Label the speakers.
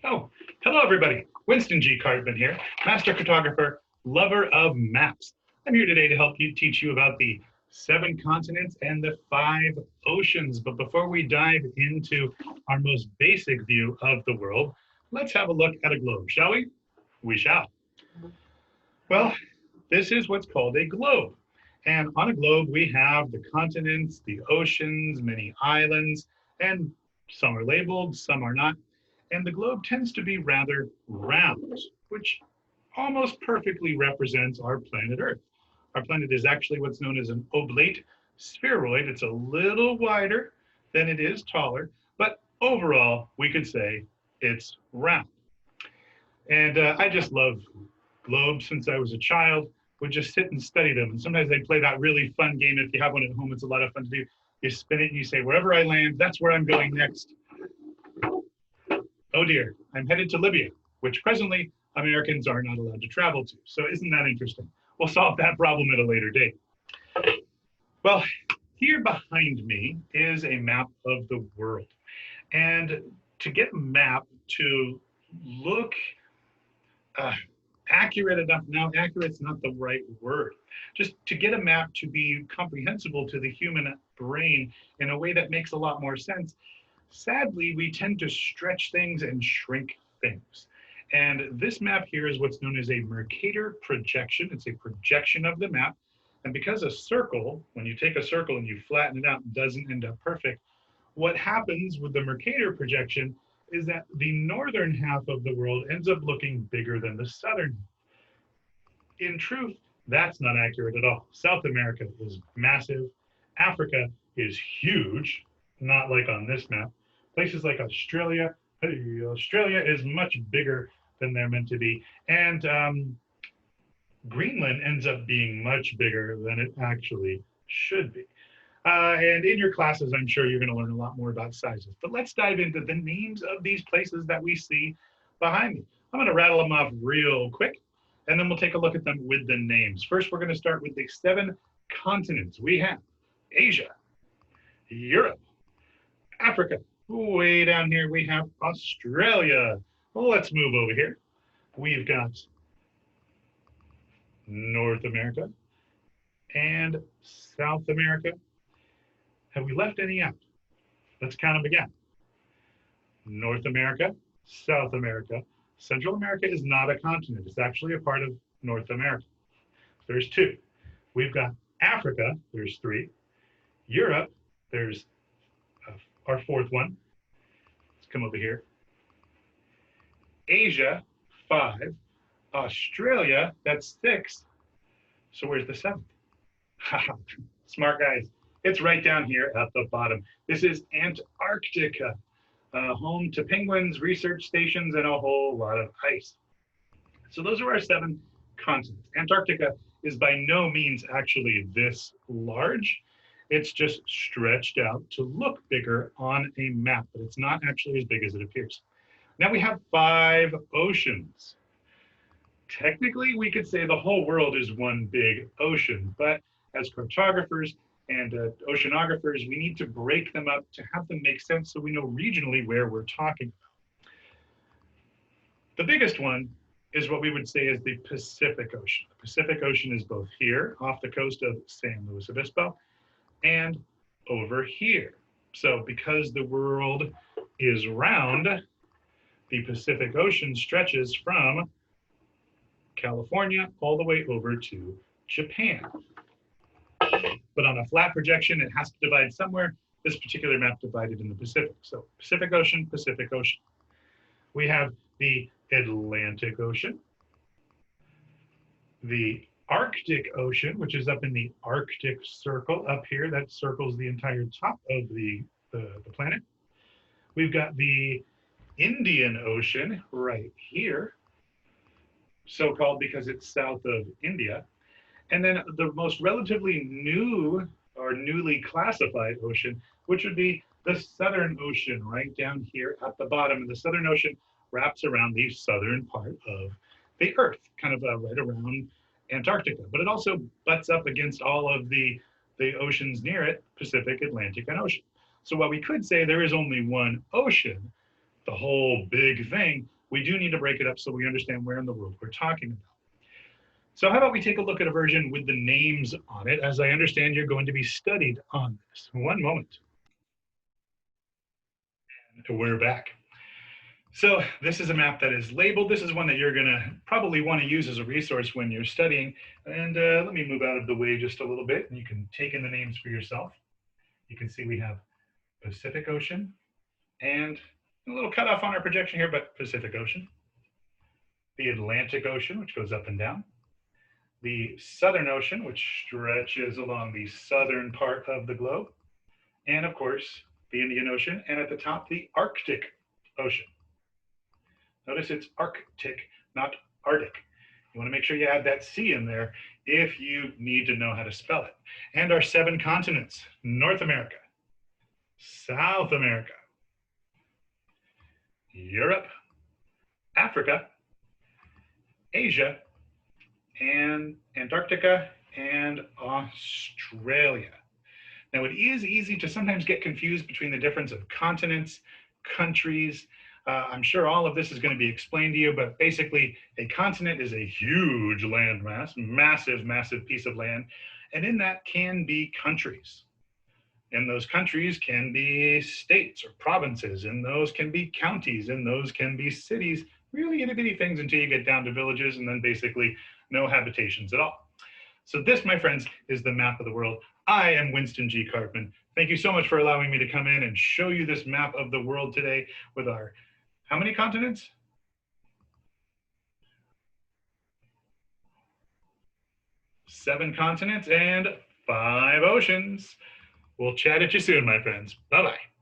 Speaker 1: Oh, hello everybody. Winston G. Cartman here, master cartographer, lover of maps. I'm here today to help you teach you about the 7 continents and the 5 oceans. But before we dive into our most basic view of the world, let's have a look at a globe, shall we? We shall. Well, this is what's called a globe. And on a globe, we have the continents, the oceans, many islands, and some are labeled, some are not. And the globe tends to be rather round, which almost perfectly represents our planet Earth. Our planet is actually what's known as an oblate spheroid. It's a little wider than it is taller, but overall, we could say it's round. And I just love globes since I was a child. Would just sit and study them. And sometimes they play that really fun game. If you have one at home, it's a lot of fun to do. You spin it and you say, wherever I land, that's where I'm going next. Oh dear, I'm headed to Libya, which presently Americans are not allowed to travel to. So isn't that interesting? We'll solve that problem at a later date. Well, here behind me is a map of the world. And to get a map to look accurate enough, now accurate's not the right word, just to get a map to be comprehensible to the human brain in a way that makes a lot more sense, sadly, we tend to stretch things and shrink things. And this map here is what's known as a Mercator projection. It's a projection of the map. And because a circle, when you take a circle and you flatten it out, doesn't end up perfect, what happens with the Mercator projection is that the northern half of the world ends up looking bigger than the southern. In truth, that's not accurate at all. South America is massive. Africa is huge, not like on this map. Places like Australia, Australia is much bigger than they're meant to be. And Greenland ends up being much bigger than it actually should be. And in your classes, I'm sure you're going to learn a lot more about sizes. But let's dive into the names of these places that we see behind me. I'm going to rattle them off real quick, and then we'll take a look at them with the names. First, we're going to start with the 7 continents. We have Asia, Europe, Africa. Way down here, we have Australia. Well, let's move over here. We've got North America and South America. Have we left any out? Let's count them again. North America, South America. Central America is not a continent. It's actually a part of North America. There's 2. We've got Africa, there's 3. Europe, there's our 4th one. Let's come over here. Asia, 5. Australia, that's 6. So where's the 7th? Smart guys. It's right down here at the bottom. This is Antarctica, home to penguins, research stations, and a whole lot of ice. So those are our 7 continents. Antarctica is by no means actually this large. It's just stretched out to look bigger on a map, but it's not actually as big as it appears. Now we have 5 oceans. Technically, we could say the whole world is one big ocean, but as cartographers and oceanographers, we need to break them up to have them make sense so we know regionally where we're talking about. The biggest one is what we would say is the Pacific Ocean. The Pacific Ocean is both here off the coast of San Luis Obispo and over here. So because the world is round, the Pacific Ocean stretches from California all the way over to Japan. But on a flat projection, it has to divide somewhere. This particular map divided in the Pacific. So Pacific Ocean, Pacific Ocean. We have the Atlantic Ocean, the Arctic Ocean, which is up in the Arctic Circle up here. That circles the entire top of the planet. We've got the Indian Ocean right here, so-called because it's south of India. And then the most relatively new or newly classified ocean, which would be the Southern Ocean right down here at the bottom. And the Southern Ocean wraps around the southern part of the Earth, kind of right around Antarctica. But it also butts up against all of the oceans near it, Pacific, Atlantic, and Ocean. So while we could say there is only one ocean, the whole big thing, we do need to break it up so we understand where in the world we're talking about. So how about we take a look at a version with the names on it, as I understand you're going to be studied on this. One moment. We're back. So this is a map that is labeled. This is one that you're going to probably want to use as a resource when you're studying. And let me move out of the way just a little bit, and you can take in the names for yourself. You can see we have Pacific Ocean, and a little cutoff on our projection here, but Pacific Ocean. The Atlantic Ocean, which goes up and down. The Southern Ocean, which stretches along the southern part of the globe. And of course, the Indian Ocean, and at the top, the Arctic Ocean. Notice it's Arctic, not Arctic. You want to make sure you add that C in there if you need to know how to spell it. And our 7 continents: North America, South America, Europe, Africa, Asia, and Antarctica, and Australia. Now, it is easy to sometimes get confused between the difference of continents, countries. I'm sure all of this is going to be explained to you, but basically a continent is a huge landmass, massive, massive piece of land. And in that can be countries. And those countries can be states or provinces, and those can be counties, and those can be cities, really itty bitty things until you get down to villages and then basically no habitations at all. So this, my friends, is the map of the world. I am Winston G. Cartman. Thank you so much for allowing me to come in and show you this map of the world today with our, how many continents? 7 continents and 5 oceans. We'll chat at you soon, my friends. Bye-bye.